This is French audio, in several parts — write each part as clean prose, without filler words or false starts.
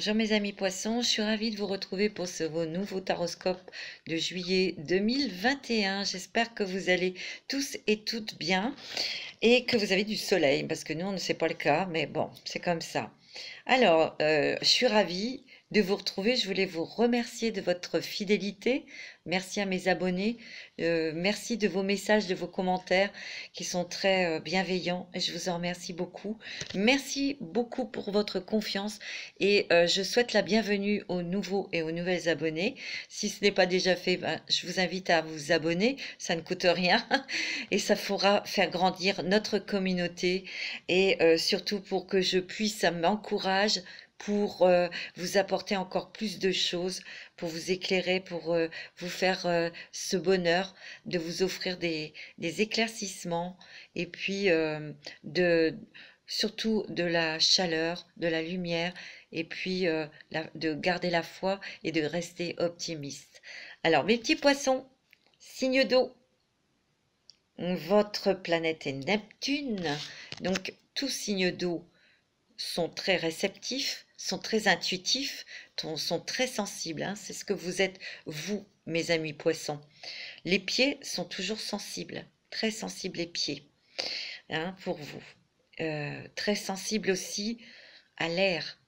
Bonjour mes amis poissons, je suis ravie de vous retrouver pour ce nouveau taroscope de juillet 2021. J'espère que vous allez tous et toutes bien et que vous avez du soleil, parce que nous, on ne sait pas le cas, mais bon, c'est comme ça. Alors, je suis ravie de vous retrouver. Je voulais vous remercier de votre fidélité. Merci à mes abonnés. Merci de vos messages, de vos commentaires qui sont très bienveillants. Et je vous en remercie beaucoup. Merci beaucoup pour votre confiance. Et je souhaite la bienvenue aux nouveaux et aux nouvelles abonnés. Si ce n'est pas déjà fait, ben, je vous invite à vous abonner. Ça ne coûte rien. Et ça fera faire grandir notre communauté. Et surtout pour que je puisse, ça m'encourage pour vous apporter encore plus de choses, pour vous éclairer, pour vous faire ce bonheur de vous offrir des éclaircissements et puis surtout de la chaleur, de la lumière et puis de garder la foi et de rester optimiste. Alors mes petits poissons, signe d'eau, votre planète est Neptune, donc tous signes d'eau sont très réceptifs, sont très intuitifs, sont très sensibles. Hein. C'est ce que vous êtes, vous, mes amis poissons. Les pieds sont toujours sensibles, très sensibles les pieds, hein, pour vous. Très sensibles aussi à l'air,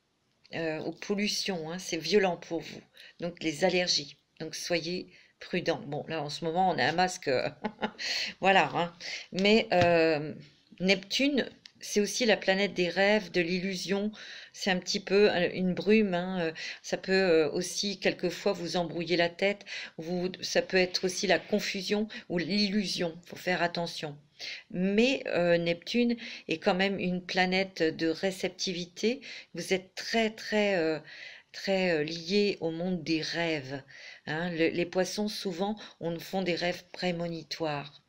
aux pollutions, hein, c'est violent pour vous. Donc les allergies, donc soyez prudents. Bon, là en ce moment on a un masque, voilà, hein. Mais Neptune, c'est aussi la planète des rêves, de l'illusion. C'est un petit peu une brume. Hein. Ça peut aussi quelquefois vous embrouiller la tête. Ça peut être aussi la confusion ou l'illusion. Il faut faire attention. Mais Neptune est quand même une planète de réceptivité. Vous êtes très liés au monde des rêves. Hein. Les poissons, souvent, font des rêves prémonitoires,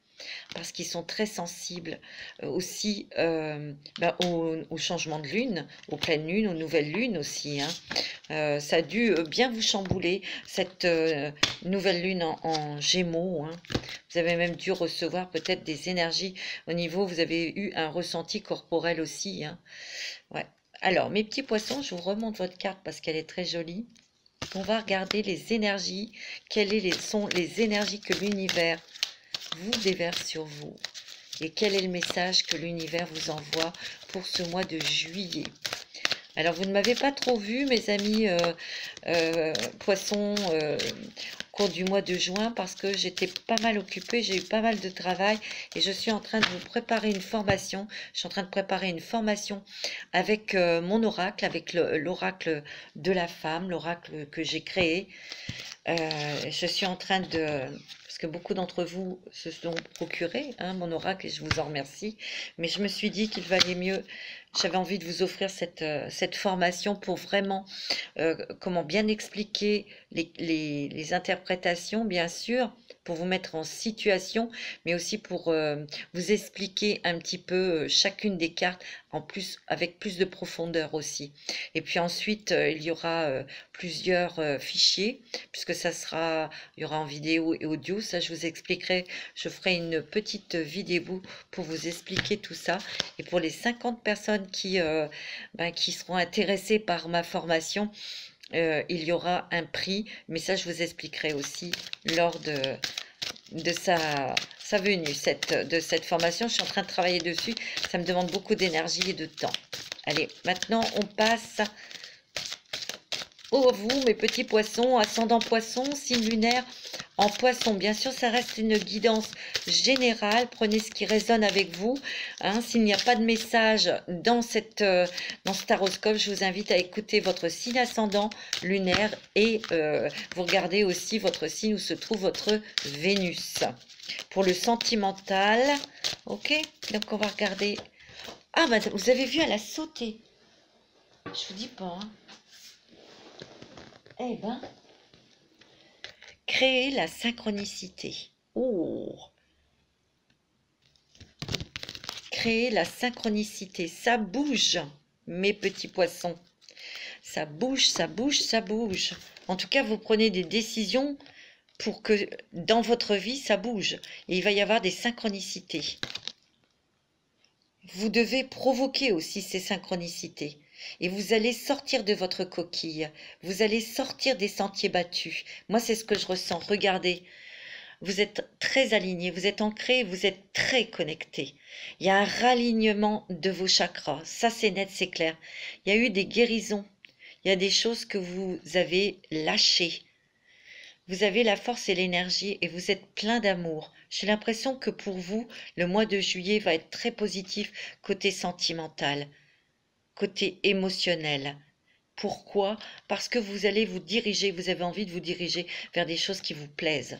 parce qu'ils sont très sensibles aussi au changement de lune, aux pleines lunes, aux nouvelles lunes aussi. Hein. Ça a dû bien vous chambouler, cette nouvelle lune en Gémeaux. Hein. Vous avez même dû recevoir peut-être des énergies au niveau, vous avez eu un ressenti corporel aussi. Hein. Ouais. Alors, mes petits poissons, je vous remonte votre carte parce qu'elle est très jolie. On va regarder les énergies, quelles sont les énergies que l'univers vous déverse sur vous et quel est le message que l'univers vous envoie pour ce mois de juillet. Alors vous ne m'avez pas trop vu mes amis poissons au cours du mois de juin parce que j'étais pas mal occupée, j'ai eu pas mal de travail et je suis en train de vous préparer une formation. Je suis en train de préparer une formation avec mon oracle, avec l'oracle de la femme, l'oracle que j'ai créé. Je suis en train de... Parce que beaucoup d'entre vous se sont procurés, hein, mon oracle, et je vous en remercie. Mais je me suis dit qu'il valait mieux, j'avais envie de vous offrir cette formation pour vraiment, comment bien expliquer les interprétations, bien sûr, pour vous mettre en situation, mais aussi pour vous expliquer un petit peu chacune des cartes, en plus, avec plus de profondeur aussi. Et puis ensuite, il y aura plusieurs fichiers, puisque il y aura en vidéo et audio, ça je vous expliquerai, je ferai une petite vidéo pour vous expliquer tout ça. Et pour les 50 personnes qui seront intéressées par ma formation, il y aura un prix, mais ça je vous expliquerai aussi lors de sa venue, de cette formation. Je suis en train de travailler dessus, ça me demande beaucoup d'énergie et de temps. Allez, maintenant on passe vous, mes petits poissons, ascendant poisson, signe lunaire en poisson. Bien sûr, ça reste une guidance générale. Prenez ce qui résonne avec vous. Hein. S'il n'y a pas de message dans ce taroscope, je vous invite à écouter votre signe ascendant lunaire et vous regardez aussi votre signe où se trouve votre Vénus. Pour le sentimental, ok, donc on va regarder. Ah, bah, vous avez vu, elle a sauté. Je vous dis pas, hein. Eh ben, créer la synchronicité. Oh, créer la synchronicité. Ça bouge, mes petits poissons. Ça bouge, ça bouge, ça bouge. En tout cas, vous prenez des décisions pour que dans votre vie, ça bouge. Et il va y avoir des synchronicités. Vous devez provoquer aussi ces synchronicités. Et vous allez sortir de votre coquille. Vous allez sortir des sentiers battus. Moi, c'est ce que je ressens. Regardez, vous êtes très aligné, vous êtes ancré, vous êtes très connecté. Il y a un ralignement de vos chakras. Ça, c'est net, c'est clair. Il y a eu des guérisons. Il y a des choses que vous avez lâchées. Vous avez la force et l'énergie et vous êtes plein d'amour. J'ai l'impression que pour vous, le mois de juillet va être très positif côté sentimental, côté émotionnel. Pourquoi? Parce que vous allez vous diriger, vous avez envie de vous diriger vers des choses qui vous plaisent,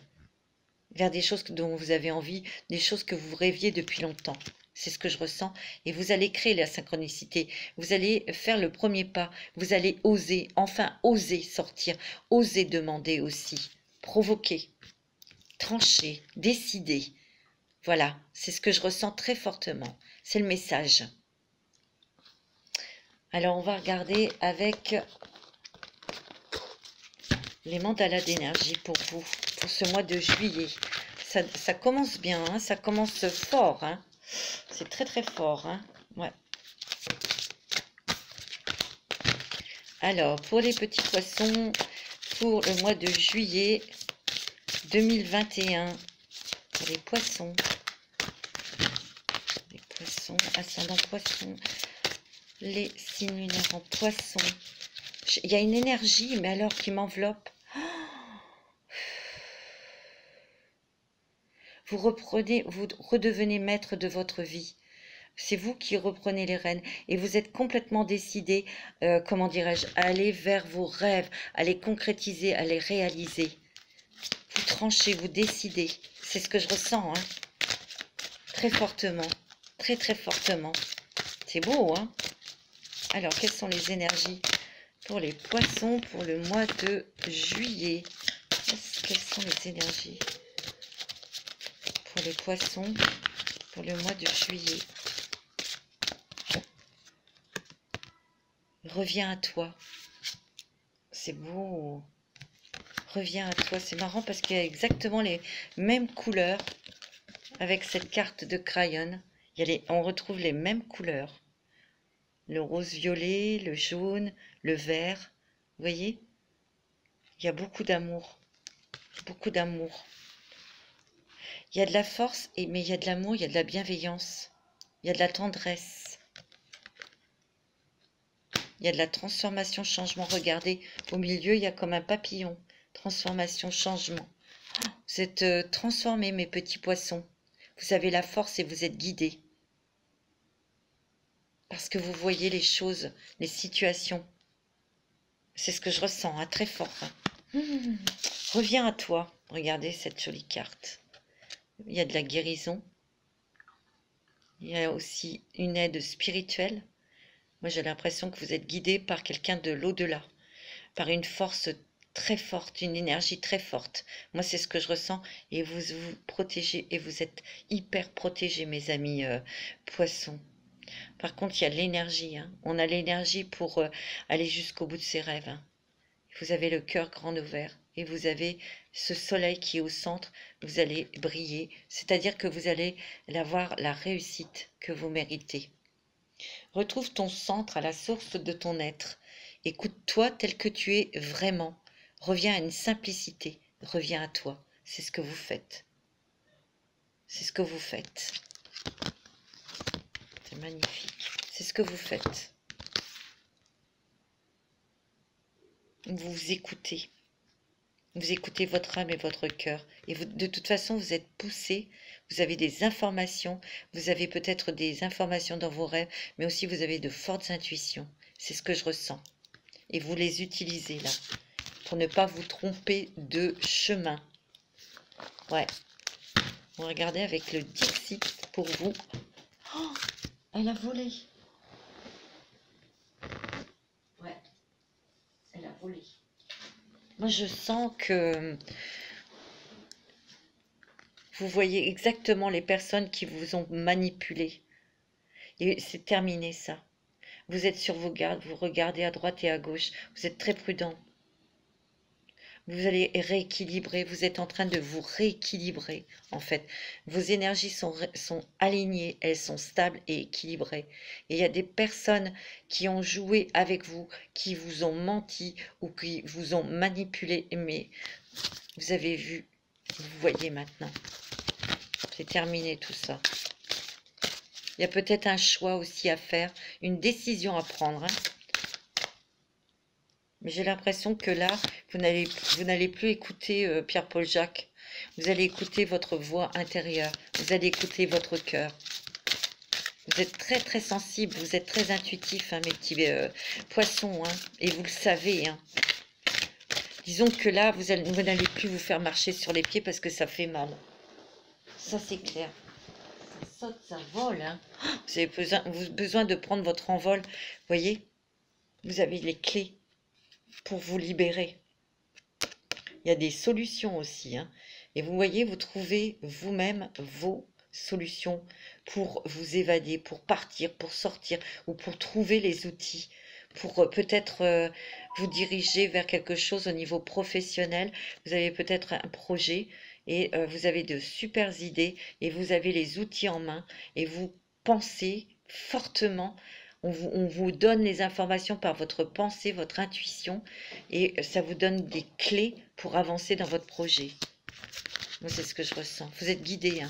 vers des choses dont vous avez envie, des choses que vous rêviez depuis longtemps. C'est ce que je ressens. Et vous allez créer la synchronicité. Vous allez faire le premier pas. Vous allez oser, enfin oser sortir, oser demander aussi, provoquer, trancher, décider. Voilà, c'est ce que je ressens très fortement. C'est le message. Alors, on va regarder avec les mandalas d'énergie pour vous, pour ce mois de juillet. Ça commence bien, hein, ça commence fort. Hein. C'est très très fort. Hein. Ouais. Alors, pour les petits poissons, pour le mois de juillet 2021, pour les poissons, ascendant poissons, les signes lunaires en poissons. Il y a une énergie, mais alors qui m'enveloppe. Vous redevenez maître de votre vie. C'est vous qui reprenez les rênes et vous êtes complètement décidé, comment dirais-je, à aller vers vos rêves, à les concrétiser, à les réaliser. Vous tranchez, vous décidez. C'est ce que je ressens, hein. Très fortement, très très fortement. C'est beau, hein. Alors, quelles sont les énergies pour les poissons pour le mois de juillet? Quelles sont les énergies pour les poissons pour le mois de juillet? Reviens à toi. C'est beau. Reviens à toi. C'est marrant parce qu'il y a exactement les mêmes couleurs avec cette carte de crayon. On retrouve les mêmes couleurs. Le rose-violet, le jaune, le vert. Vous voyez? Il y a beaucoup d'amour. Beaucoup d'amour. Il y a de la force, mais il y a de l'amour, il y a de la bienveillance. Il y a de la tendresse. Il y a de la transformation, changement. Regardez, au milieu, il y a comme un papillon. Transformation, changement. Vous êtes transformés, mes petits poissons. Vous avez la force et vous êtes guidés. Parce que vous voyez les choses, les situations. C'est ce que je ressens, hein, très fort. Hein. Reviens à toi. Regardez cette jolie carte. Il y a de la guérison. Il y a aussi une aide spirituelle. Moi, j'ai l'impression que vous êtes guidé par quelqu'un de l'au-delà, par une force très forte, une énergie très forte. Moi, c'est ce que je ressens. Et vous vous protégez et vous êtes hyper protégés, mes amis poissons. Par contre, il y a l'énergie. Hein. On a l'énergie pour aller jusqu'au bout de ses rêves. Hein. Vous avez le cœur grand ouvert et vous avez ce soleil qui est au centre. Vous allez briller, c'est-à-dire que vous allez avoir la réussite que vous méritez. Retrouve ton centre à la source de ton être. Écoute-toi tel que tu es vraiment. Reviens à une simplicité. Reviens à toi. C'est ce que vous faites. C'est ce que vous faites. C'est magnifique. C'est ce que vous faites. Vous vous écoutez. Vous écoutez votre âme et votre cœur. Et vous, de toute façon, vous êtes poussé. Vous avez des informations. Vous avez peut-être des informations dans vos rêves, mais aussi vous avez de fortes intuitions. C'est ce que je ressens. Et vous les utilisez là, pour ne pas vous tromper de chemin. Ouais. On va regarder avec le Dixit pour vous. Oh, elle a volé. Ouais. Elle a volé. Moi, je sens que vous voyez exactement les personnes qui vous ont manipulé. Et c'est terminé, ça. Vous êtes sur vos gardes, vous regardez à droite et à gauche. Vous êtes très prudent. Vous allez rééquilibrer, vous êtes en train de vous rééquilibrer en fait. Vos énergies sont alignées, elles sont stables et équilibrées. Et il y a des personnes qui ont joué avec vous, qui vous ont menti ou qui vous ont manipulé, mais vous avez vu, vous voyez maintenant. C'est terminé tout ça. Il y a peut-être un choix aussi à faire, une décision à prendre, hein. Mais j'ai l'impression que là, vous n'allez plus écouter Pierre-Paul Jacques. Vous allez écouter votre voix intérieure. Vous allez écouter votre cœur. Vous êtes très très sensible, vous êtes très intuitif, hein, mes petits poissons, hein, et vous le savez. Hein. Disons que là, vous n'allez plus vous faire marcher sur les pieds parce que ça fait mal. Ça, c'est clair. Ça saute, ça vole. Hein. Vous avez besoin de prendre votre envol. Vous voyez, vous avez les clés pour vous libérer. Il y a des solutions aussi. Hein. Et vous voyez, vous trouvez vous-même vos solutions pour vous évader, pour partir, pour sortir ou pour trouver les outils, pour peut-être vous diriger vers quelque chose au niveau professionnel. Vous avez peut-être un projet et vous avez de super idées et vous avez les outils en main et vous pensez fortement. On vous donne les informations par votre pensée, votre intuition, et ça vous donne des clés pour avancer dans votre projet. Moi, c'est ce que je ressens. Vous êtes guidé, hein.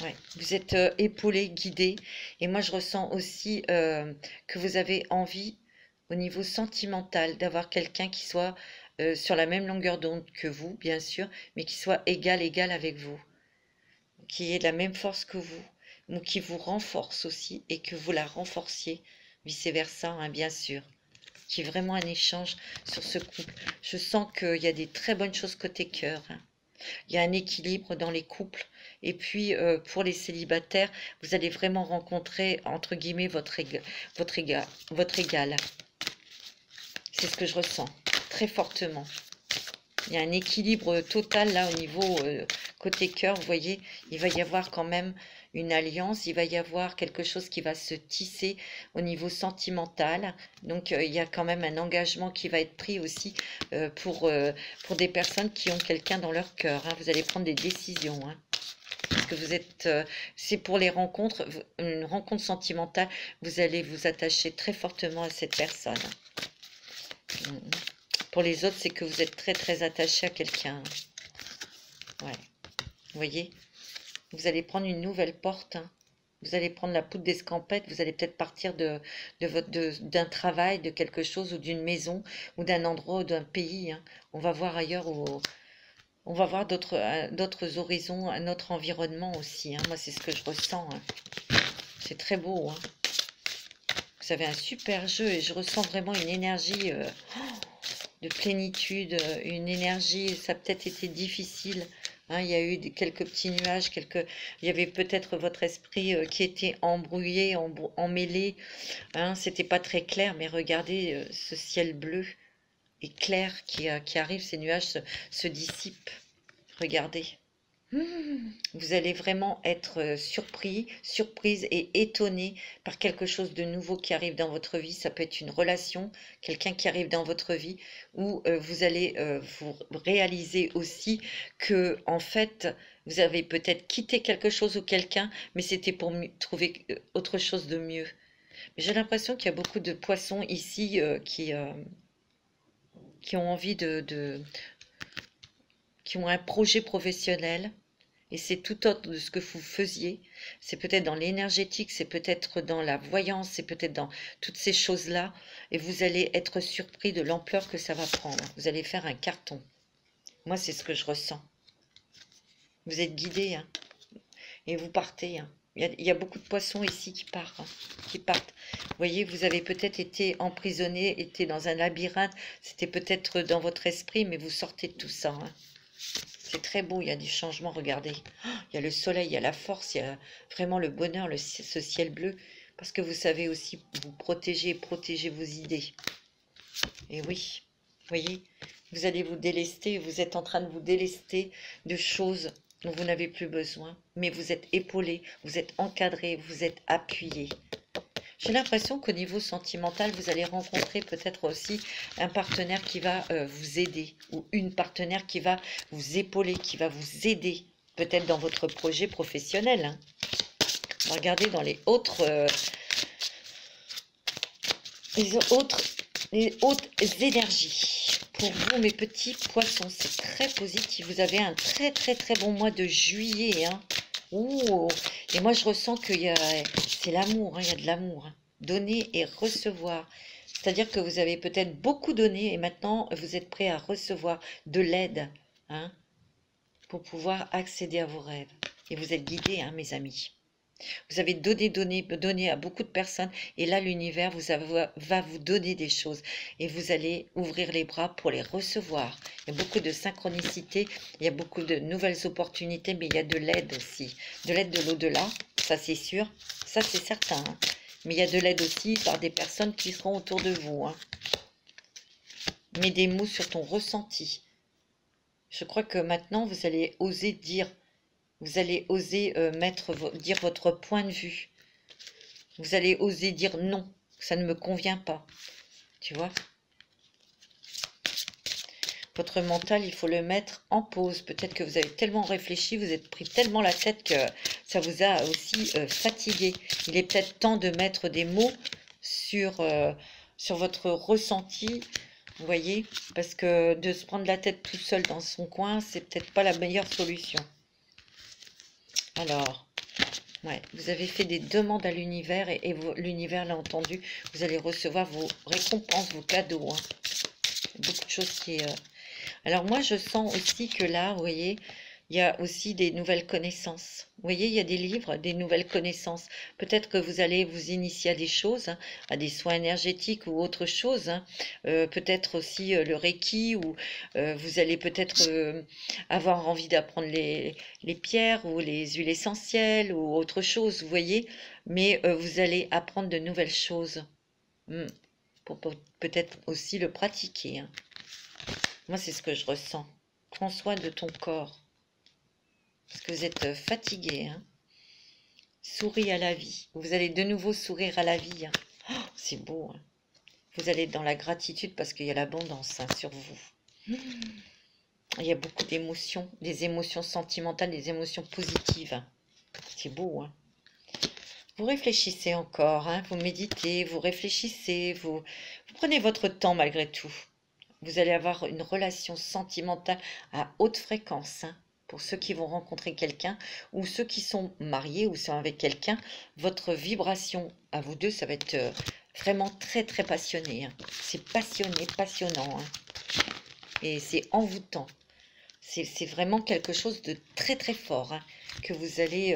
Ouais. Vous êtes épaulé, guidé. Et moi, je ressens aussi que vous avez envie, au niveau sentimental, d'avoir quelqu'un qui soit sur la même longueur d'onde que vous, bien sûr, mais qui soit égal avec vous, qui ait la même force que vous, ou qui vous renforce aussi et que vous la renforciez, vice-versa, hein, bien sûr. Qui est vraiment un échange sur ce couple. Je sens qu'il y a des très bonnes choses côté cœur. Hein. Il y a un équilibre dans les couples. Et puis, pour les célibataires, vous allez vraiment rencontrer, entre guillemets, votre égal. C'est ce que je ressens, très fortement. Il y a un équilibre total là au niveau côté cœur. Vous voyez, il va y avoir quand même une alliance, il va y avoir quelque chose qui va se tisser au niveau sentimental. Donc, il y a quand même un engagement qui va être pris aussi pour des personnes qui ont quelqu'un dans leur cœur. Hein. Vous allez prendre des décisions. Hein. Parce que vous êtes, c'est pour les rencontres, une rencontre sentimentale, vous allez vous attacher très fortement à cette personne. Pour les autres, c'est que vous êtes très très attaché à quelqu'un. Ouais. Vous voyez, vous allez prendre une nouvelle porte. Hein. Vous allez prendre la poudre d'escampette. Vous allez peut-être partir d'un travail, de quelque chose, ou d'une maison, ou d'un endroit, ou d'un pays. Hein. On va voir ailleurs, on va voir d'autres horizons, un autre environnement aussi. Hein. Moi, c'est ce que je ressens. Hein. C'est très beau. Hein. Vous avez un super jeu et je ressens vraiment une énergie de plénitude, une énergie, ça a peut-être été difficile, hein, il y a eu quelques petits nuages, il y avait peut-être votre esprit qui était embrouillé, emmêlé, hein, c'était pas très clair, mais regardez ce ciel bleu et clair qui arrive, ces nuages se dissipent, regardez. Vous allez vraiment être surprise et étonné par quelque chose de nouveau qui arrive dans votre vie. Ça peut être une relation, quelqu'un qui arrive dans votre vie, ou vous allez vous réaliser aussi que, en fait, vous avez peut-être quitté quelque chose ou quelqu'un, mais c'était pour trouver autre chose de mieux. J'ai l'impression qu'il y a beaucoup de poissons ici qui ont envie qui ont un projet professionnel. Et c'est tout autre de ce que vous faisiez. C'est peut-être dans l'énergétique, c'est peut-être dans la voyance, c'est peut-être dans toutes ces choses-là. Et vous allez être surpris de l'ampleur que ça va prendre. Vous allez faire un carton. Moi, c'est ce que je ressens. Vous êtes guidé, hein, et vous partez. Hein. Il y a beaucoup de poissons ici qui partent. Hein, qui partent. Vous voyez, vous avez peut-être été emprisonné, été dans un labyrinthe. C'était peut-être dans votre esprit, mais vous sortez de tout ça. Hein. C'est très beau, il y a du changement, regardez. Oh, il y a le soleil, il y a la force, il y a vraiment le bonheur, ce ciel bleu. Parce que vous savez aussi vous protéger vos idées. Et oui, vous voyez, vous allez vous délester, vous êtes en train de vous délester de choses dont vous n'avez plus besoin. Mais vous êtes épaulé, vous êtes encadré, vous êtes appuyé. J'ai l'impression qu'au niveau sentimental, vous allez rencontrer peut-être aussi un partenaire qui va vous aider ou une partenaire qui va vous épauler, qui va vous aider peut-être dans votre projet professionnel. Hein. On va regarder dans les hautes énergies. Pour vous, mes petits poissons, c'est très positif. Vous avez un très très très bon mois de juillet. Hein. Ouh. Et moi, je ressens que c'est l'amour, hein, il y a de l'amour. Hein. Donner et recevoir. C'est-à-dire que vous avez peut-être beaucoup donné et maintenant, vous êtes prêt à recevoir de l'aide hein, pour pouvoir accéder à vos rêves. Et vous êtes guidés, hein, mes amis. Vous avez donné à beaucoup de personnes et là, l'univers va vous donner des choses et vous allez ouvrir les bras pour les recevoir. Il y a beaucoup de synchronicité, il y a beaucoup de nouvelles opportunités, mais il y a de l'aide aussi. De l'aide de l'au-delà, ça c'est sûr, ça c'est certain. Hein. Mais il y a de l'aide aussi par des personnes qui seront autour de vous. Hein. Mets des mots sur ton ressenti. Je crois que maintenant, vous allez oser dire. Vous allez oser dire votre point de vue. Vous allez oser dire non, ça ne me convient pas. Tu vois? Votre mental, il faut le mettre en pause. Peut-être que vous avez tellement réfléchi, vous êtes pris tellement la tête que ça vous a aussi fatigué. Il est peut-être temps de mettre des mots sur votre ressenti. Vous voyez? Parce que de se prendre la tête tout seul dans son coin, c'est peut-être pas la meilleure solution. Alors, ouais, vous avez fait des demandes à l'univers et l'univers l'a entendu. Vous allez recevoir vos récompenses, vos cadeaux. Hein. Beaucoup de choses qui... Alors moi, je sens aussi que là, vous voyez, il y a aussi des nouvelles connaissances. Vous voyez, il y a des livres, des nouvelles connaissances. Peut-être que vous allez vous initier à des choses, hein, à des soins énergétiques ou autre chose. Hein. Peut-être aussi le Reiki ou vous allez peut-être avoir envie d'apprendre les pierres ou les huiles essentielles ou autre chose, vous voyez. Mais vous allez apprendre de nouvelles choses pour peut-être aussi le pratiquer. Hein. Moi, c'est ce que je ressens. Prends soin de ton corps. Parce que vous êtes fatigué. Hein. Souris à la vie. Vous allez de nouveau sourire à la vie. Hein. Oh, c'est beau. Hein. Vous allez être dans la gratitude parce qu'il y a l'abondance hein, sur vous. Il y a beaucoup d'émotions. Des émotions sentimentales, des émotions positives. Hein. C'est beau. Hein. Vous réfléchissez encore. Hein. Vous méditez, vous réfléchissez. Vous prenez votre temps malgré tout. Vous allez avoir une relation sentimentale à haute fréquence. Hein. Pour ceux qui vont rencontrer quelqu'un ou ceux qui sont mariés ou sont avec quelqu'un, votre vibration à vous deux, ça va être vraiment très très passionné. Hein. C'est passionné, passionnant. Hein. Et c'est envoûtant. C'est vraiment quelque chose de très très fort hein, que vous allez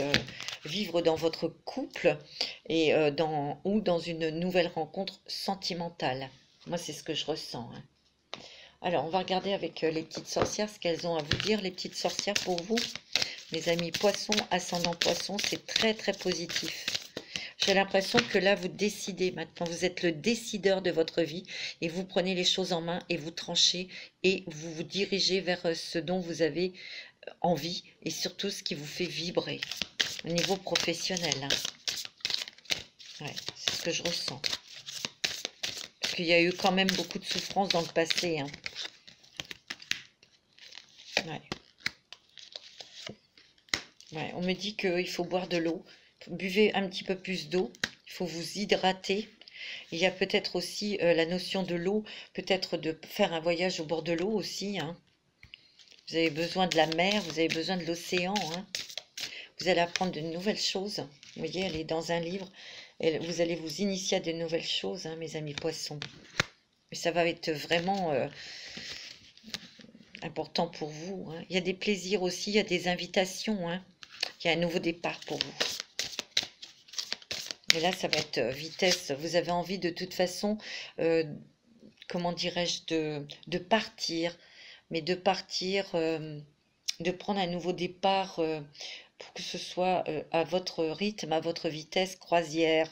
vivre dans votre couple et ou dans une nouvelle rencontre sentimentale. Moi, c'est ce que je ressens. Hein. Alors, on va regarder avec les petites sorcières ce qu'elles ont à vous dire, les petites sorcières, pour vous. Mes amis poissons, ascendant poissons, c'est très, très positif. J'ai l'impression que là, vous décidez maintenant. Vous êtes le décideur de votre vie et vous prenez les choses en main et vous tranchez et vous vous dirigez vers ce dont vous avez envie et surtout ce qui vous fait vibrer au niveau professionnel. Hein. Ouais, c'est ce que je ressens. Parce qu'il y a eu quand même beaucoup de souffrance dans le passé. Hein. Ouais. Ouais, on me dit qu'il faut boire de l'eau. Buvez un petit peu plus d'eau. Il faut vous hydrater. Il y a peut-être aussi la notion de l'eau. Peut-être de faire un voyage au bord de l'eau aussi. Hein. Vous avez besoin de la mer. Vous avez besoin de l'océan. Hein. Vous allez apprendre de nouvelles choses. Vous voyez, elle est dans un livre. Et vous allez vous initier à de nouvelles choses, hein, mes amis poissons. Mais ça va être vraiment... important pour vous. Hein. Il y a des plaisirs aussi, il y a des invitations. Hein. Il y a un nouveau départ pour vous. Et là, ça va être vitesse. Vous avez envie de toute façon, comment dirais-je, de partir. Mais de partir, de prendre un nouveau départ pour que ce soit à votre rythme, à votre vitesse croisière.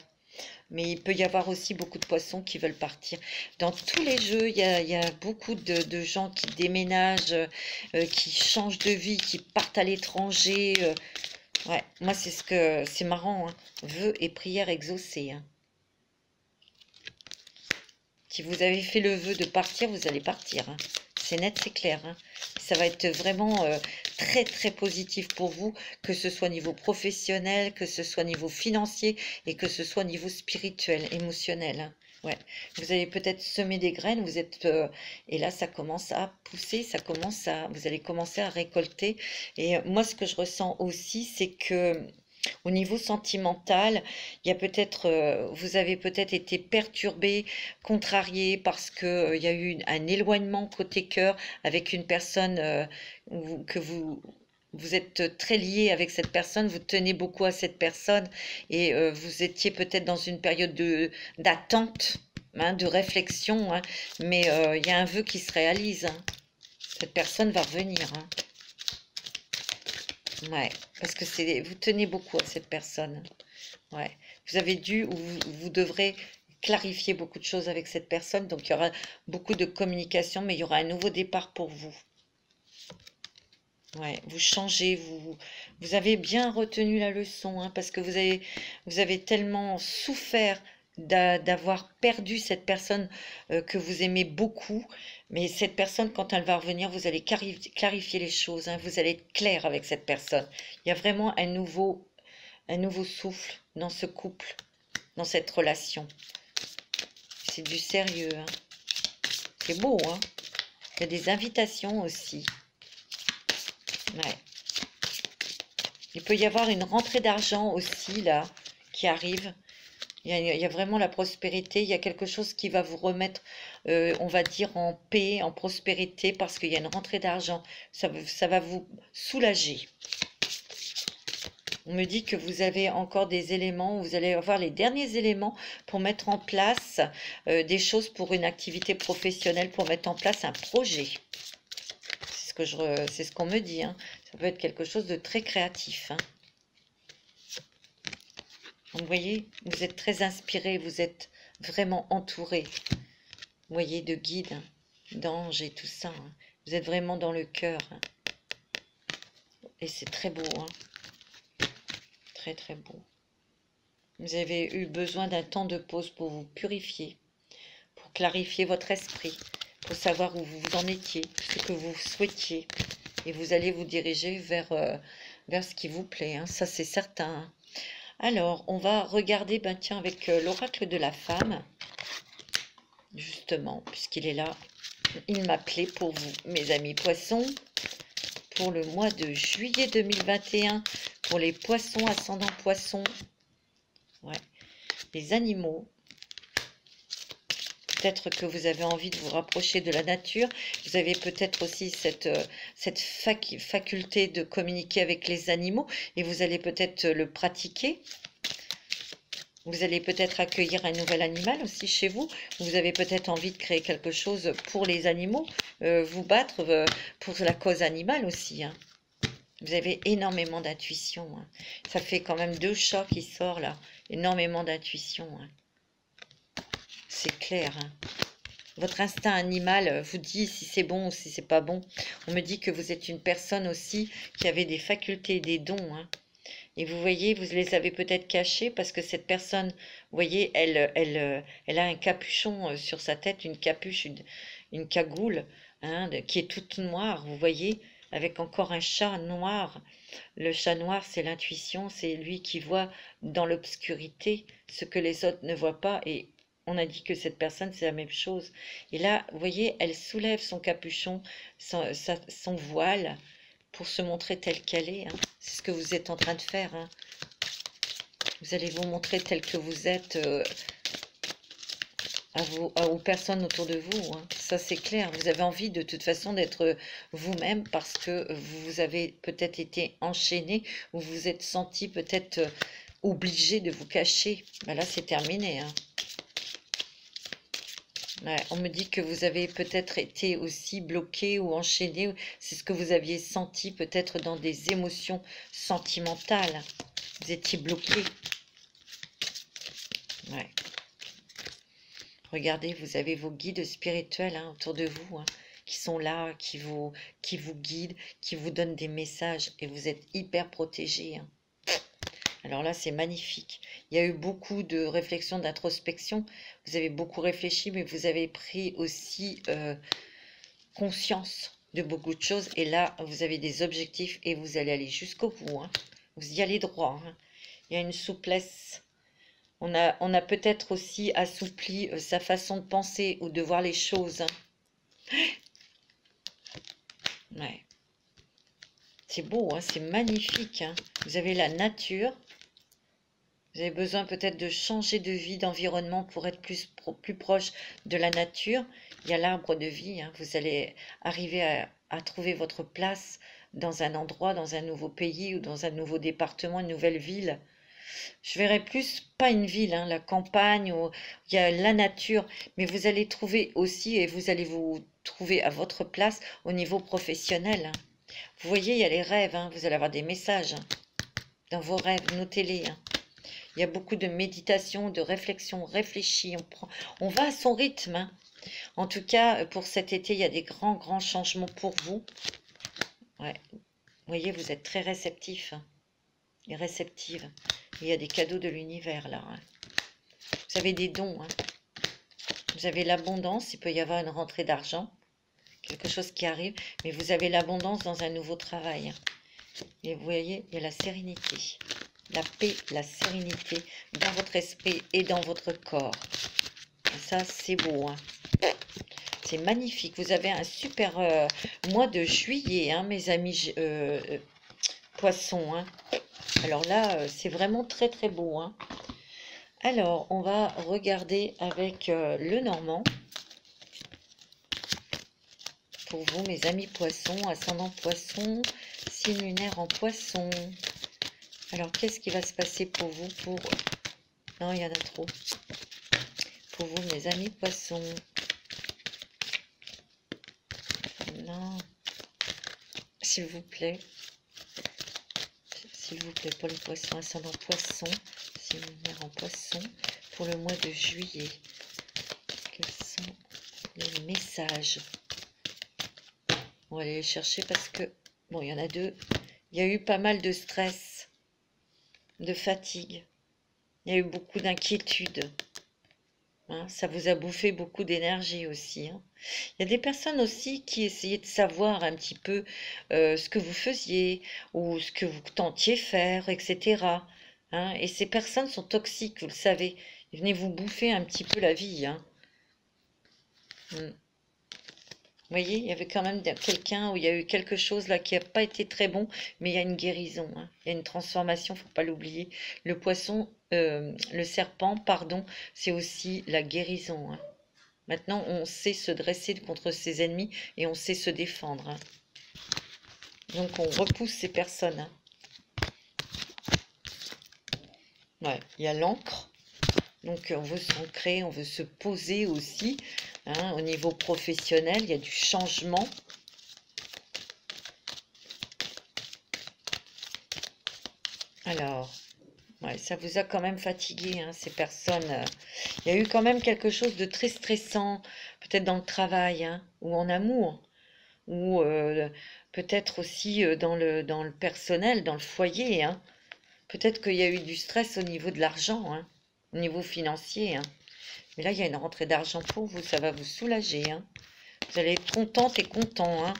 Mais il peut y avoir aussi beaucoup de poissons qui veulent partir. Dans tous les jeux, il y a beaucoup de gens qui déménagent, qui changent de vie, qui partent à l'étranger. Ouais, moi, c'est marrant. Hein. Vœux et prières exaucées. Hein. Si vous avez fait le vœu de partir, vous allez partir, hein. C'est net, c'est clair, hein. Ça va être vraiment très très positif pour vous, que ce soit au niveau professionnel, que ce soit au niveau financier et que ce soit au niveau spirituel, émotionnel, hein. Ouais, vous allez peut-être semer des graines, vous êtes et là ça commence à pousser, vous allez commencer à récolter. Et moi ce que je ressens aussi, c'est que au niveau sentimental, il y a peut-être, vous avez peut-être été perturbé, contrarié parce que il y a eu un éloignement côté cœur avec une personne que vous êtes très lié avec cette personne, vous tenez beaucoup à cette personne et vous étiez peut-être dans une période d'attente, hein, de réflexion, hein, mais il y a un vœu qui se réalise, hein. Cette personne va revenir, hein. Ouais, parce que vous tenez beaucoup à cette personne. Ouais, vous avez dû ou vous devrez clarifier beaucoup de choses avec cette personne, donc il y aura beaucoup de communication, mais il y aura un nouveau départ pour vous. Ouais, vous changez, vous avez bien retenu la leçon, hein, parce que vous avez tellement souffert d'avoir perdu cette personne que vous aimez beaucoup, mais cette personne, quand elle va revenir, vous allez clarifier les choses, hein, vous allez être clair avec cette personne. Il y a vraiment un nouveau souffle dans ce couple, dans cette relation. C'est du sérieux, hein. C'est beau, hein. Il y a des invitations aussi. Ouais. Il peut y avoir une rentrée d'argent aussi, là, qui arrive. Il y a vraiment la prospérité. Il y a quelque chose qui va vous remettre, on va dire, en paix, en prospérité, parce qu'il y a une rentrée d'argent. Ça va vous soulager. On me dit que vous avez encore des éléments, vous allez avoir les derniers éléments pour mettre en place des choses pour une activité professionnelle, pour mettre en place un projet. C'est ce qu'on me dit, hein. Ça peut être quelque chose de très créatif, hein. Vous voyez, vous êtes très inspiré, vous êtes vraiment entouré, vous voyez, de guides, hein, d'anges et tout ça, hein. Vous êtes vraiment dans le cœur, hein. Et c'est très beau, hein. Très très beau. Vous avez eu besoin d'un temps de pause pour vous purifier, pour clarifier votre esprit, pour savoir où vous en étiez, ce que vous souhaitiez. Et vous allez vous diriger vers ce qui vous plaît, hein. Ça c'est certain, hein. Alors, on va regarder, ben tiens, avec l'oracle de la femme, justement, puisqu'il est là. Il m'appelait pour vous, mes amis poissons, pour le mois de juillet 2021, pour les poissons, ascendant poissons. Ouais, les animaux. Peut-être que vous avez envie de vous rapprocher de la nature. Vous avez peut-être aussi cette faculté de communiquer avec les animaux et vous allez peut-être le pratiquer. Vous allez peut-être accueillir un nouvel animal aussi chez vous. Vous avez peut-être envie de créer quelque chose pour les animaux, vous battre pour la cause animale aussi, hein. Vous avez énormément d'intuition, hein. Ça fait quand même 2 chats qui sortent là. Énormément d'intuition, hein. C'est clair, hein. Votre instinct animal vous dit si c'est bon ou si c'est pas bon. On me dit que vous êtes une personne aussi qui avait des facultés et des dons, hein. Et vous voyez, vous les avez peut-être cachés parce que cette personne, vous voyez, elle a un capuchon sur sa tête, une capuche, une cagoule, hein, qui est toute noire, vous voyez, avec encore un chat noir. Le chat noir, c'est l'intuition, c'est lui qui voit dans l'obscurité ce que les autres ne voient pas. Et on a dit que cette personne, c'est la même chose. Et là, vous voyez, elle soulève son capuchon, son voile, pour se montrer telle qu'elle est, hein. C'est ce que vous êtes en train de faire, hein. Vous allez vous montrer tel que vous êtes aux personnes autour de vous, hein. Ça, c'est clair. Vous avez envie de toute façon d'être vous-même parce que vous avez peut-être été enchaîné ou vous vous êtes senti peut-être obligé de vous cacher. Ben là, c'est terminé, hein. Ouais, on me dit que vous avez peut-être été aussi bloqué ou enchaîné. C'est ce que vous aviez senti peut-être dans des émotions sentimentales. Vous étiez bloqué. Ouais. Regardez, vous avez vos guides spirituels, hein, autour de vous, hein, qui sont là, qui vous guident, qui vous donnent des messages. Et vous êtes hyper protégés, hein. Alors là, c'est magnifique. Il y a eu beaucoup de réflexions, d'introspection. Vous avez beaucoup réfléchi, mais vous avez pris aussi conscience de beaucoup de choses. Et là, vous avez des objectifs et vous allez aller jusqu'au bout, hein. Vous y allez droit, hein. Il y a une souplesse. On a peut-être aussi assoupli sa façon de penser ou de voir les choses, hein. Ouais. C'est beau, hein, c'est magnifique, hein. Vous avez la nature. Vous avez besoin peut-être de changer de vie, d'environnement pour être plus proche de la nature. Il y a l'arbre de vie, hein. Vous allez arriver à trouver votre place dans un endroit, dans un nouveau pays ou dans un nouveau département, une nouvelle ville. Je verrais plus, pas une ville, hein, la campagne, où il y a la nature, mais vous allez trouver aussi, et vous allez vous trouver à votre place au niveau professionnel, hein. Vous voyez, il y a les rêves, hein, vous allez avoir des messages, hein, dans vos rêves, notez-les, hein. Il y a beaucoup de méditation, de réflexion, réfléchis, on va à son rythme, hein. En tout cas, pour cet été, il y a des grands changements pour vous. Ouais. Vous voyez, vous êtes très réceptif, hein, et réceptive. Il y a des cadeaux de l'univers là, hein. Vous avez des dons, hein. Vous avez l'abondance, il peut y avoir une rentrée d'argent, quelque chose qui arrive, mais vous avez l'abondance dans un nouveau travail, hein. Et vous voyez, il y a la sérénité, la paix, la sérénité dans votre esprit et dans votre corps. Et ça, c'est beau, hein. C'est magnifique. Vous avez un super mois de juillet, hein, mes amis poissons, hein. Alors là, c'est vraiment très beau, hein. Alors, on va regarder avec le Normand. Pour vous, mes amis poissons, ascendant poisson, signe lunaire en poisson. Alors, qu'est-ce qui va se passer pour vous pour... Non, il y en a trop. Pour vous, mes amis poissons. Non. S'il vous plaît. S'il vous plaît, pour les poissons, ascendant poisson, signe lunaire en poisson, pour le mois de juillet. Quels sont les messages? On va aller les chercher parce que, bon, il y en a deux. Il y a eu pas mal de stress, de fatigue. Il y a eu beaucoup d'inquiétude, hein. Ça vous a bouffé beaucoup d'énergie aussi, hein. Il y a des personnes aussi qui essayaient de savoir un petit peu ce que vous faisiez ou ce que vous tentiez faire, etc., hein. Et ces personnes sont toxiques, vous le savez. Ils venaient vous bouffer un petit peu la vie, hein. Vous voyez, il y avait quand même quelqu'un où il y a eu quelque chose là qui n'a pas été très bon, mais il y a une guérison, hein. Il y a une transformation, il ne faut pas l'oublier. Le poisson, le serpent, pardon, c'est aussi la guérison, hein. Maintenant, on sait se dresser contre ses ennemis et on sait se défendre, hein. Donc, on repousse ces personnes, hein. Ouais, il y a l'encre. Donc, on veut s'ancrer, on veut se poser aussi, hein, au niveau professionnel. Il y a du changement. Alors, ouais, ça vous a quand même fatigué, hein, ces personnes. Il y a eu quand même quelque chose de très stressant, peut-être dans le travail, hein, ou en amour, ou peut-être aussi dans le personnel, dans le foyer, hein. Peut-être qu'il y a eu du stress au niveau de l'argent, hein, au niveau financier, hein. Mais là, il y a une rentrée d'argent pour vous, ça va vous soulager, hein. Vous allez être contente et content, hein.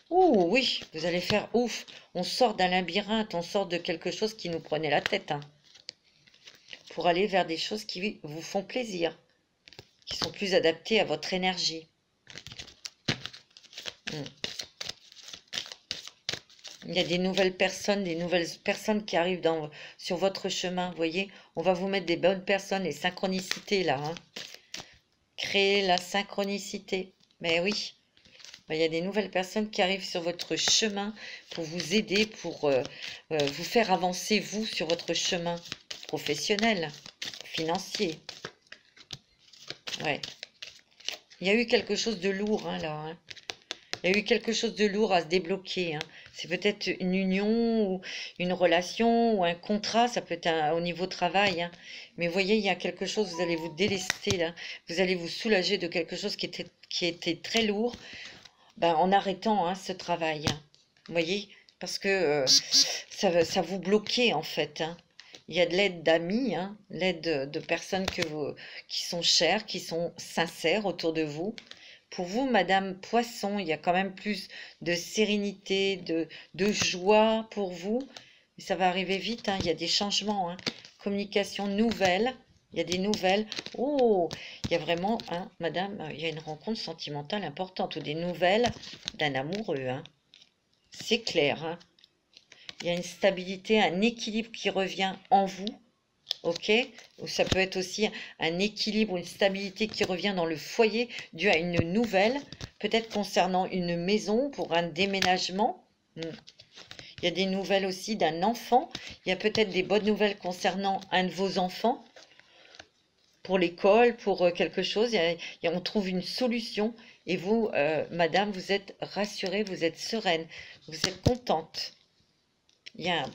Ouh, oui, vous allez faire ouf. On sort d'un labyrinthe, on sort de quelque chose qui nous prenait la tête, hein, pour aller vers des choses qui vous font plaisir, qui sont plus adaptées à votre énergie. Il y a des nouvelles personnes qui arrivent sur votre chemin, vous voyez. On va vous mettre des bonnes personnes, les synchronicités là, hein. Créer la synchronicité. Mais oui, il y a des nouvelles personnes qui arrivent sur votre chemin pour vous aider, pour vous faire avancer, vous, sur votre chemin professionnel, financier. Ouais. Il y a eu quelque chose de lourd, hein, là, hein. Il y a eu quelque chose de lourd à se débloquer, hein. C'est peut-être une union ou une relation ou un contrat, ça peut être au niveau travail, hein. Mais vous voyez, il y a quelque chose, vous allez vous délester là, vous allez vous soulager de quelque chose qui était très lourd, ben, en arrêtant, hein, ce travail, hein. Vous voyez, parce que ça vous bloquait en fait, hein. Il y a de l'aide d'amis, hein, l'aide de personnes qui sont chères, qui sont sincères autour de vous. Pour vous, Madame Poisson, il y a quand même plus de sérénité, de joie pour vous. Ça va arriver vite, hein, il y a des changements, hein. Communication nouvelle, il y a des nouvelles. Oh, il y a vraiment, hein, Madame, il y a une rencontre sentimentale importante ou des nouvelles d'un amoureux, hein. C'est clair, hein. Il y a une stabilité, un équilibre qui revient en vous, ok? Ou ça peut être aussi un équilibre, une stabilité qui revient dans le foyer dû à une nouvelle, peut-être concernant une maison pour un déménagement. Il y a des nouvelles aussi d'un enfant. Il y a peut-être des bonnes nouvelles concernant un de vos enfants, pour l'école, pour quelque chose. On trouve une solution et vous, Madame, vous êtes rassurée, vous êtes sereine, vous êtes contente.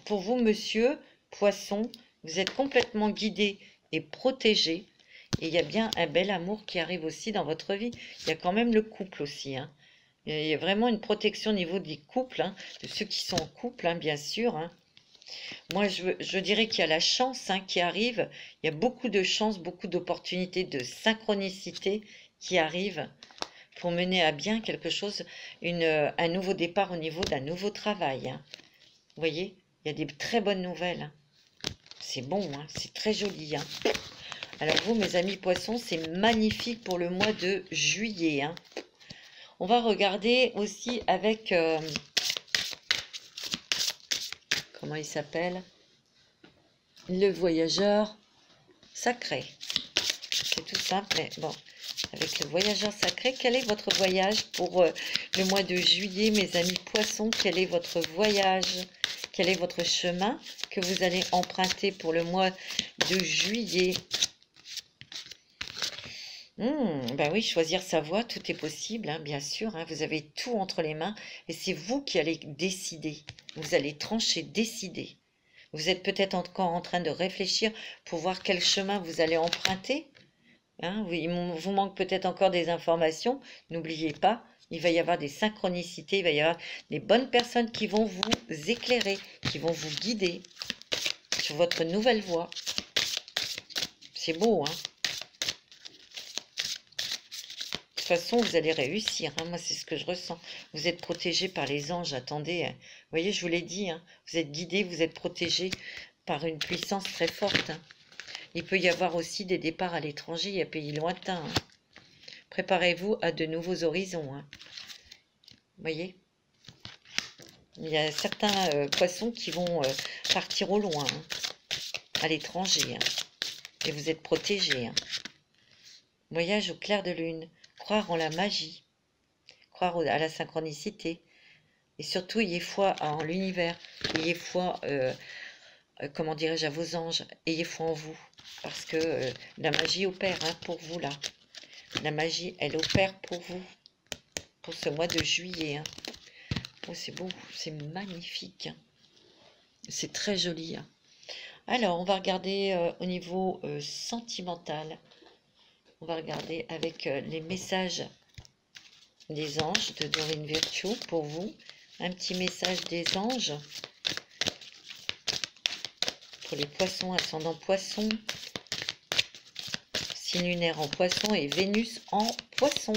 Pour vous, Monsieur Poisson, vous êtes complètement guidé et protégé. Et il y a bien un bel amour qui arrive aussi dans votre vie. Il y a quand même le couple aussi, hein. Il y a vraiment une protection au niveau des couples, hein, de ceux qui sont en couple, hein, bien sûr, hein. Moi, je dirais qu'il y a la chance, hein, qui arrive. Il y a beaucoup de chance, beaucoup d'opportunités, de synchronicité qui arrivent pour mener à bien quelque chose, un nouveau départ au niveau d'un nouveau travail, hein. Vous voyez, il y a des très bonnes nouvelles, hein. C'est bon, hein, c'est très joli, hein. Alors vous, mes amis poissons, c'est magnifique pour le mois de juillet, hein. On va regarder aussi avec... comment il s'appelle? Le voyageur sacré. C'est tout simple, mais bon. Avec le voyageur sacré, quel est votre voyage pour le mois de juillet, mes amis poissons? Quel est votre voyage? Quel est votre chemin que vous allez emprunter pour le mois de juillet? Ben oui, choisir sa voie, tout est possible, hein, bien sûr, hein, vous avez tout entre les mains et c'est vous qui allez décider. Vous allez trancher, décider. Vous êtes peut-être encore en train de réfléchir pour voir quel chemin vous allez emprunter. Hein, il vous manque peut-être encore des informations. N'oubliez pas, il va y avoir des synchronicités, il va y avoir des bonnes personnes qui vont vous éclairer, qui vont vous guider sur votre nouvelle voie. C'est beau, hein? De toute façon, vous allez réussir, hein. Moi, c'est ce que je ressens. Vous êtes protégé par les anges. Attendez, hein. Vous voyez, je vous l'ai dit, hein. Vous êtes guidé, vous êtes protégé par une puissance très forte, hein. Il peut y avoir aussi des départs à l'étranger, à pays lointains, hein. Préparez-vous à de nouveaux horizons, hein. Vous voyez, il y a certains poissons qui vont partir au loin, hein, à l'étranger, hein. Et vous êtes protégé, hein. Voyage au clair de lune. Croire en la magie, croire à la synchronicité, et surtout ayez foi en l'univers, ayez foi, comment dirais-je, à vos anges, ayez foi en vous, parce que la magie opère, hein, pour vous là, la magie elle opère pour vous, pour ce mois de juillet, hein. Oh, c'est beau, c'est magnifique, hein. C'est très joli, hein. Alors on va regarder au niveau sentimental. On va regarder avec les messages des anges de Dorine Virtue pour vous. Un petit message des anges pour les poissons, ascendant poisson, signe lunaire en poisson et Vénus en poisson.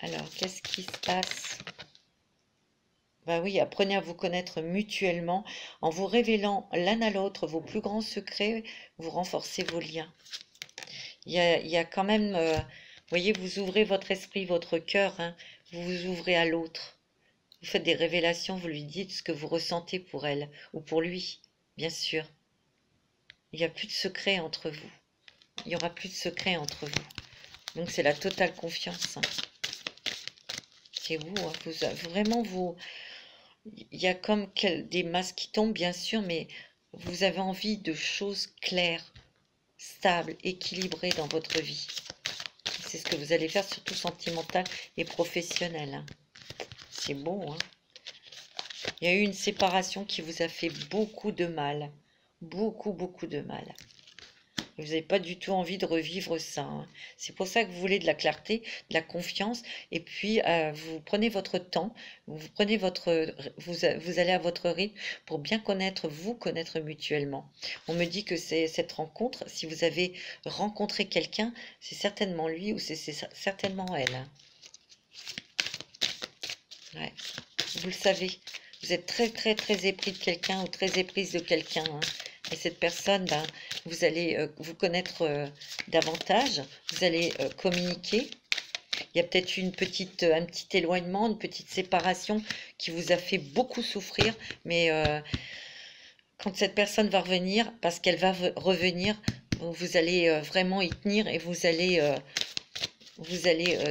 Alors, qu'est-ce qui se passe? Ben oui, apprenez à vous connaître mutuellement en vous révélant l'un à l'autre vos plus grands secrets, vous renforcez vos liens. Il y a quand même, vous voyez, vous ouvrez votre esprit, votre cœur, hein, vous vous ouvrez à l'autre. Vous faites des révélations, vous lui dites ce que vous ressentez pour elle, ou pour lui, bien sûr. Il n'y a plus de secret entre vous. Il n'y aura plus de secret entre vous. Donc c'est la totale confiance, hein. C'est vous, hein, vraiment, il y a comme des masques qui tombent, bien sûr, mais vous avez envie de choses claires, stable, équilibré dans votre vie. C'est ce que vous allez faire, surtout sentimental et professionnel, hein. C'est beau, hein. Il y a eu une séparation qui vous a fait beaucoup de mal. Beaucoup, beaucoup de mal. Vous n'avez pas du tout envie de revivre ça, hein. C'est pour ça que vous voulez de la clarté, de la confiance, et puis vous prenez votre temps, vous prenez vous allez à votre rythme pour bien vous connaître mutuellement. On me dit que c'est cette rencontre, si vous avez rencontré quelqu'un, c'est certainement lui ou c'est certainement elle, hein. Ouais. Vous le savez, vous êtes très très très épris de quelqu'un ou très éprise de quelqu'un, hein. Et cette personne, ben, vous allez vous connaître davantage, vous allez communiquer. Il y a peut-être un petit éloignement, une petite séparation qui vous a fait beaucoup souffrir, mais quand cette personne va revenir, parce qu'elle va revenir, vous allez vraiment y tenir et vous allez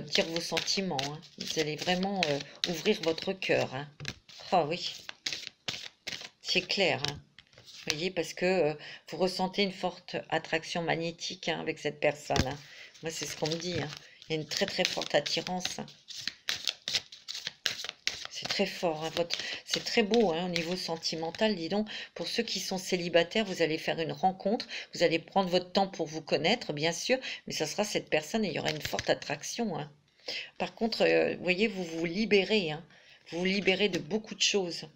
dire vos sentiments, hein. Vous allez vraiment ouvrir votre cœur, hein. Ah oui, c'est clair, hein. Vous voyez, parce que vous ressentez une forte attraction magnétique, hein, avec cette personne, hein. Moi, c'est ce qu'on me dit, hein. Il y a une très très forte attirance, hein. C'est très fort, hein, c'est très beau, hein, au niveau sentimental, dis donc. Pour ceux qui sont célibataires, vous allez faire une rencontre, vous allez prendre votre temps pour vous connaître, bien sûr, mais ça sera cette personne et il y aura une forte attraction, hein. Par contre, vous voyez, vous vous libérez, hein. Vous vous libérez de beaucoup de choses.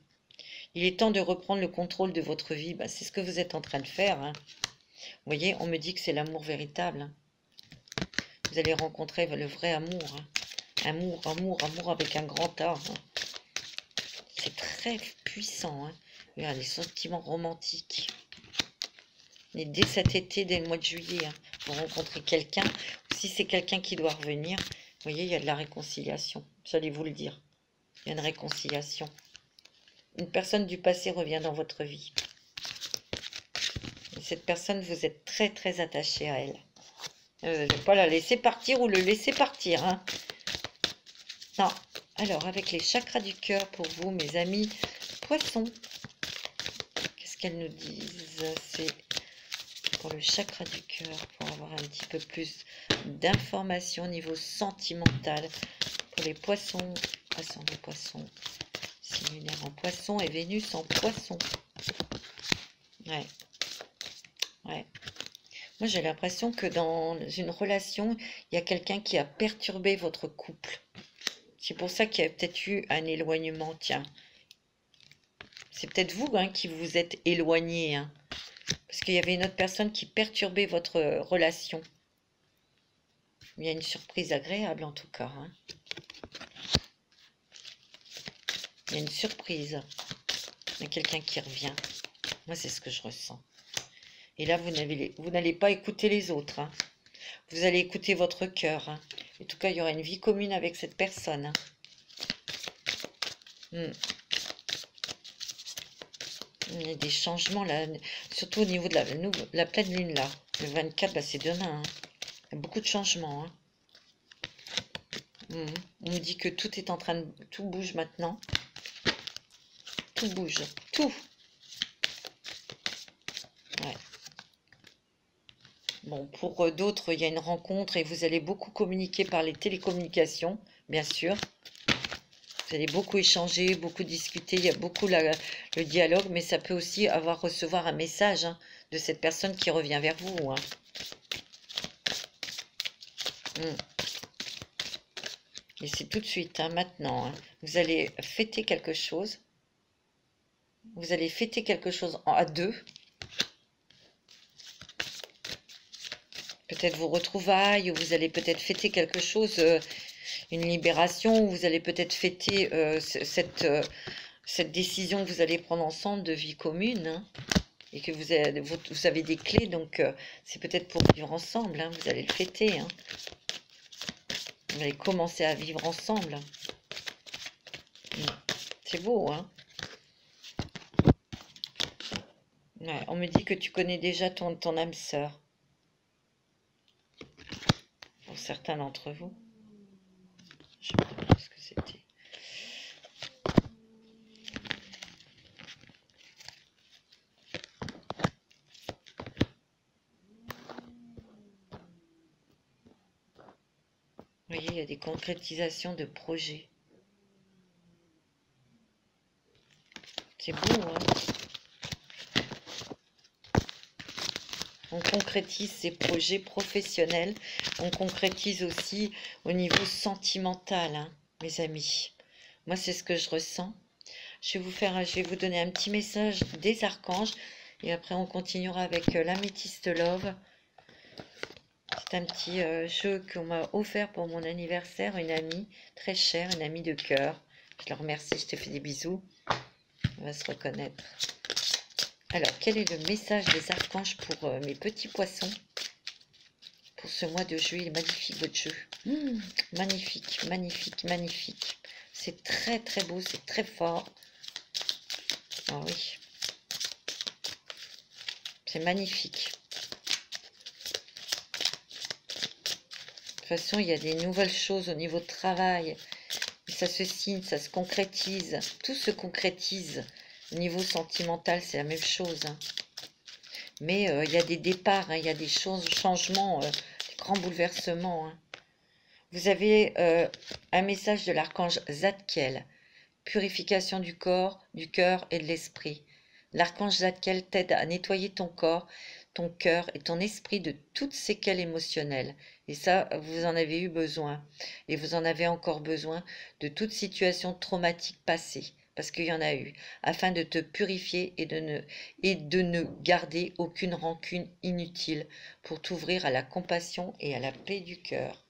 Il est temps de reprendre le contrôle de votre vie. Bah, c'est ce que vous êtes en train de faire, hein. Vous voyez, on me dit que c'est l'amour véritable, hein. Vous allez rencontrer le vrai amour, hein. Amour, amour, amour avec un grand A, hein. C'est très puissant, hein. Regarde, les sentiments romantiques. Et dès cet été, dès le mois de juillet, hein, vous rencontrez quelqu'un. Si c'est quelqu'un qui doit revenir, vous voyez, il y a de la réconciliation. J'allais vous le dire. Il y a une réconciliation. Une personne du passé revient dans votre vie. Et cette personne, vous êtes très très attaché à elle. Vous n'allez pas la laisser partir ou le laisser partir, hein. Non. Alors, avec les chakras du cœur pour vous, mes amis poissons, qu'est-ce qu'elles nous disent? C'est pour le chakra du cœur, pour avoir un petit peu plus d'informations au niveau sentimental. Pour les poissons, les poissons, signe lunaire en poisson et Vénus en poisson. Ouais. Ouais. Moi, j'ai l'impression que dans une relation, il y a quelqu'un qui a perturbé votre couple. C'est pour ça qu'il y a peut-être eu un éloignement, tiens. C'est peut-être vous, hein, qui vous êtes éloigné, hein, parce qu'il y avait une autre personne qui perturbait votre relation. Il y a une surprise agréable, en tout cas, hein. Il y a une surprise. Il y a quelqu'un qui revient. Moi, c'est ce que je ressens. Et là, vous n'allez pas écouter les autres, hein. Vous allez écouter votre cœur, hein. En tout cas, il y aura une vie commune avec cette personne, hein. Il y a des changements, là, surtout au niveau de la pleine lune, là. Le 24, bah, c'est demain, hein. Il y a beaucoup de changements, hein. On me dit que tout est en train de... Tout bouge maintenant. Tout bouge. Tout. Ouais. Bon, pour d'autres, il y a une rencontre et vous allez beaucoup communiquer par les télécommunications, bien sûr. Vous allez beaucoup échanger, beaucoup discuter, il y a beaucoup le dialogue, mais ça peut aussi recevoir un message, hein, de cette personne qui revient vers vous, hein. Et c'est tout de suite, hein, maintenant, hein. Vous allez fêter quelque chose. Vous allez fêter quelque chose à deux. Peut-être vos retrouvailles, ou vous allez peut-être fêter quelque chose, une libération, ou vous allez peut-être fêter cette décision que vous allez prendre ensemble de vie commune, hein, et que vous avez des clés, donc c'est peut-être pour vivre ensemble, hein, vous allez le fêter, hein. Vous allez commencer à vivre ensemble. C'est beau, hein. Ouais, on me dit que tu connais déjà ton âme sœur. Pour certains d'entre vous. Je me demande ce que c'était. Vous voyez, il y a des concrétisations de projets. C'est beau, hein. On concrétise ses projets professionnels. On concrétise aussi au niveau sentimental, hein, mes amis. Moi, c'est ce que je ressens. Je vais vous donner un petit message des archanges. Et après, on continuera avec l'améthyste love. C'est un petit jeu qu'on m'a offert pour mon anniversaire. Une amie très chère, une amie de cœur. Je la remercie, je te fais des bisous. On va se reconnaître. Alors, quel est le message des archanges pour mes petits poissons pour ce mois de juillet? Magnifique votre jeu. Magnifique, magnifique, magnifique. C'est très très beau, c'est très fort. Ah oui. C'est magnifique. De toute façon, il y a des nouvelles choses au niveau de travail. Ça se signe, ça se concrétise. Tout se concrétise. Au niveau sentimental, c'est la même chose. Hein. Mais il y a des départs, hein, il y a des changements, des grands bouleversements. Hein. Vous avez un message de l'archange Zadkiel. Purification du corps, du cœur et de l'esprit. L'archange Zadkiel t'aide à nettoyer ton corps, ton cœur et ton esprit de toutes séquelles émotionnelles. Et ça, vous en avez eu besoin. Et vous en avez encore besoin de toute situation traumatique passée. Parce qu'il y en a eu, afin de te purifier et de ne garder aucune rancune inutile pour t'ouvrir à la compassion et à la paix du cœur.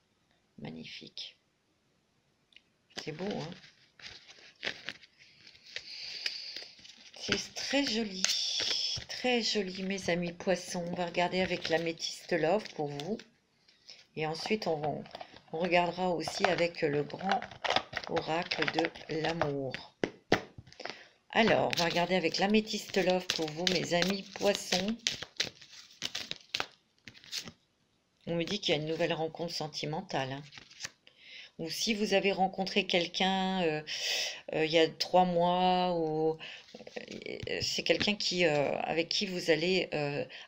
Magnifique. C'est beau, hein? C'est très joli, mes amis poissons. On va regarder avec l'améthyste love pour vous. Et ensuite, on regardera aussi avec le grand oracle de l'amour. Alors, on va regarder avec l'améthyste love pour vous, mes amis poissons. On me dit qu'il y a une nouvelle rencontre sentimentale. Hein. Ou si vous avez rencontré quelqu'un il y a 3 mois, ou c'est quelqu'un avec qui vous allez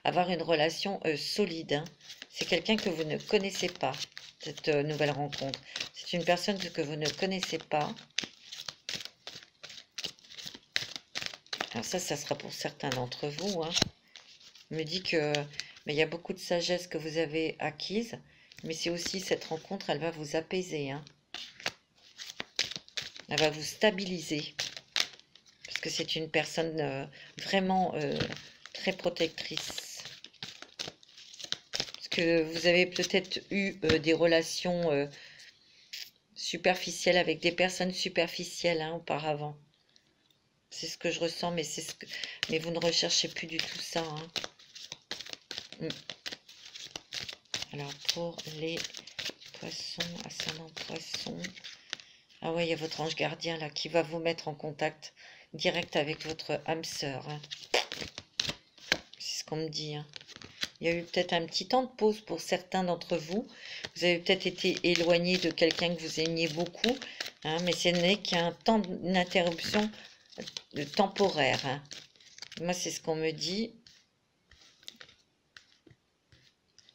avoir une relation solide. Hein. C'est quelqu'un que vous ne connaissez pas, cette nouvelle rencontre. C'est une personne que vous ne connaissez pas. Alors ça sera pour certains d'entre vous. Hein. On me dit que il y a beaucoup de sagesse que vous avez acquise, mais c'est aussi cette rencontre, elle va vous apaiser. Hein. Elle va vous stabiliser. Parce que c'est une personne vraiment très protectrice. Parce que vous avez peut-être eu des relations superficielles avec des personnes superficielles hein, auparavant. C'est ce que je ressens, mais vous ne recherchez plus du tout ça. Hein. Alors, pour les poissons, ascendant poissons. Ah ouais, il y a votre ange gardien là qui va vous mettre en contact direct avec votre âme sœur. Hein. C'est ce qu'on me dit. Hein. Il y a eu peut-être un petit temps de pause pour certains d'entre vous. Vous avez peut-être été éloigné de quelqu'un que vous aimiez beaucoup. Hein, mais ce n'est qu'un temps d'interruption temporaire. Hein. Moi, c'est ce qu'on me dit.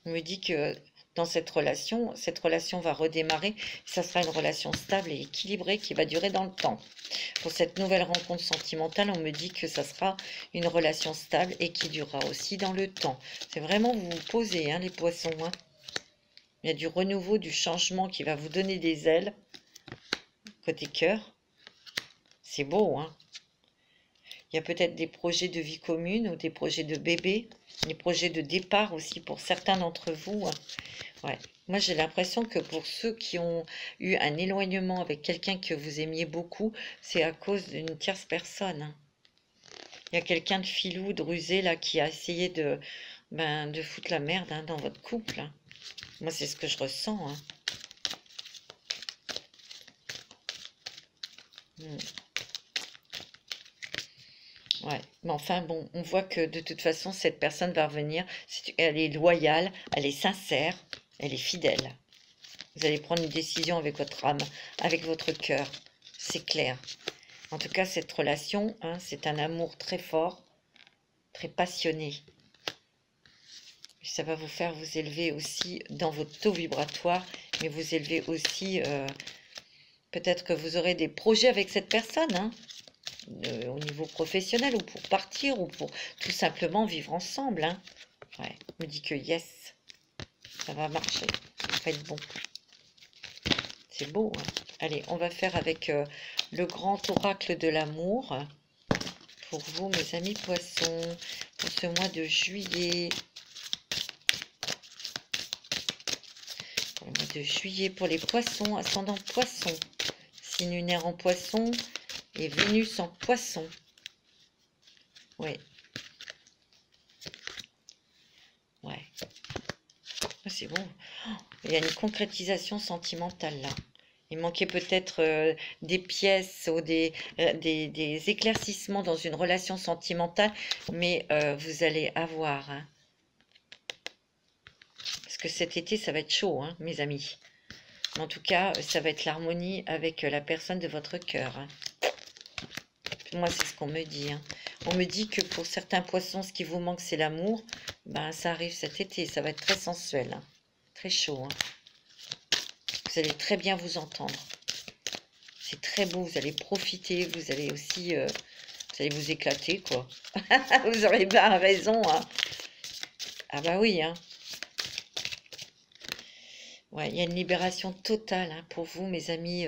On me dit que dans cette relation va redémarrer. Ça sera une relation stable et équilibrée qui va durer dans le temps. Pour cette nouvelle rencontre sentimentale, on me dit que ça sera une relation stable et qui durera aussi dans le temps. C'est vraiment vous vous posez, hein, les poissons. Hein. Il y a du renouveau, du changement qui va vous donner des ailes. Côté cœur. C'est beau, hein. Il y a peut-être des projets de vie commune ou des projets de bébé, des projets de départ aussi pour certains d'entre vous. Ouais. Moi, j'ai l'impression que pour ceux qui ont eu un éloignement avec quelqu'un que vous aimiez beaucoup, c'est à cause d'une tierce personne. Hein. Il y a quelqu'un de filou, de rusé, là, qui a essayé de foutre la merde hein, dans votre couple. Hein. Moi, c'est ce que je ressens. Hein. Ouais, mais enfin bon, on voit que de toute façon, cette personne va revenir. Elle est loyale, elle est sincère, elle est fidèle. Vous allez prendre une décision avec votre âme, avec votre cœur. C'est clair. En tout cas, cette relation, hein, c'est un amour très fort, très passionné. Et ça va vous faire vous élever aussi dans votre taux vibratoire, mais vous élever aussi, peut-être que vous aurez des projets avec cette personne, hein. Au niveau professionnel ou pour partir ou pour tout simplement vivre ensemble. Hein. Ouais, me dit que yes, ça va marcher, ça va être bon. C'est beau, hein. Allez, on va faire avec le grand oracle de l'amour. Pour vous, mes amis poissons, pour ce mois de juillet. Pour le mois de juillet, pour les poissons, ascendant poisson. Signe lunaire en poisson et Vénus en poisson. Ouais. Ouais. C'est bon. Oh, il y a une concrétisation sentimentale là. Il manquait peut-être des pièces ou des éclaircissements dans une relation sentimentale, mais vous allez avoir. Hein. Parce que cet été, ça va être chaud, hein, mes amis. En tout cas, ça va être l'harmonie avec la personne de votre cœur. Hein. Moi, c'est ce qu'on me dit. Hein. On me dit que pour certains poissons, ce qui vous manque, c'est l'amour. Ben, ça arrive cet été. Ça va être très sensuel. Hein. Très chaud. Hein. Vous allez très bien vous entendre. C'est très beau. Vous allez profiter. Vous allez aussi... vous allez vous éclater, quoi. Vous aurez bien raison. Hein. Ah bah oui. Hein. Ouais, il y a une libération totale hein, pour vous, mes amis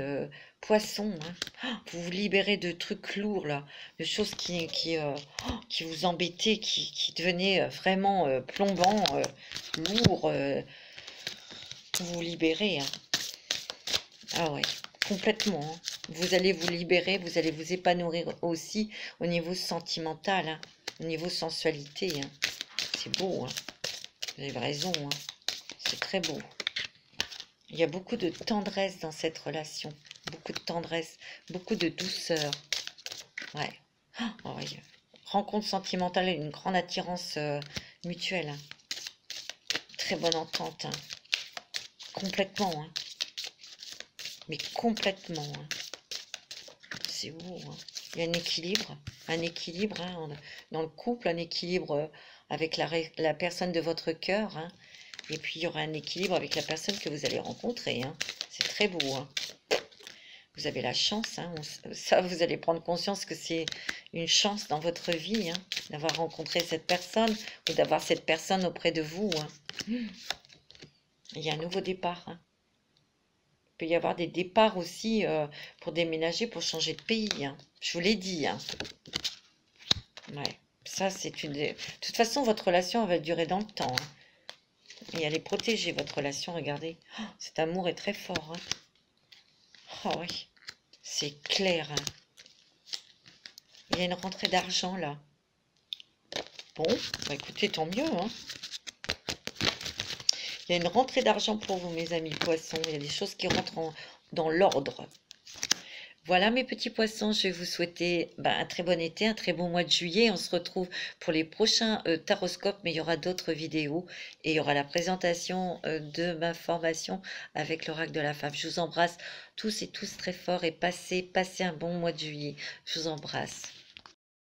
poissons. Hein. Vous vous libérez de trucs lourds, là, de choses qui vous embêtaient, qui devenaient vraiment plombants, lourds. Vous vous libérez. Hein. Ah ouais, complètement. Hein. Vous allez vous libérer, vous allez vous épanouir aussi au niveau sentimental, hein, au niveau sensualité. Hein. C'est beau. Hein. Vous avez raison. Hein. C'est très beau. Il y a beaucoup de tendresse dans cette relation. Beaucoup de tendresse, beaucoup de douceur. Ouais. Oh, oui. Rencontre sentimentale et une grande attirance mutuelle. Hein. Très bonne entente. Hein. Complètement. Hein. Mais complètement. Hein. C'est beau. Hein. Il y a un équilibre. Un équilibre hein, dans le couple, un équilibre avec la personne de votre cœur. Hein. Et puis, il y aura un équilibre avec la personne que vous allez rencontrer. Hein. C'est très beau. Hein. Vous avez la chance. Hein. Ça, vous allez prendre conscience que c'est une chance dans votre vie hein, d'avoir rencontré cette personne ou d'avoir cette personne auprès de vous. Hein. Il y a un nouveau départ. Hein. Il peut y avoir des départs aussi pour déménager, pour changer de pays. Hein. Je vous l'ai dit. Hein. Ouais. Ça, c'est une... De toute façon, votre relation elle va durer dans le temps. Hein. Et elle est protégée, votre relation, regardez. Oh, cet amour est très fort. Hein. Oh oui, c'est clair. Hein. Il y a une rentrée d'argent, là. Bon, bah écoutez, tant mieux. Hein. Il y a une rentrée d'argent pour vous, mes amis poissons. Il y a des choses qui rentrent dans l'ordre. Voilà mes petits poissons, je vais vous souhaiter un très bon été, un très bon mois de juillet. On se retrouve pour les prochains taroscopes, mais il y aura d'autres vidéos et il y aura la présentation de ma formation avec l'oracle de la femme. Je vous embrasse tous et tous très fort et passez un bon mois de juillet. Je vous embrasse.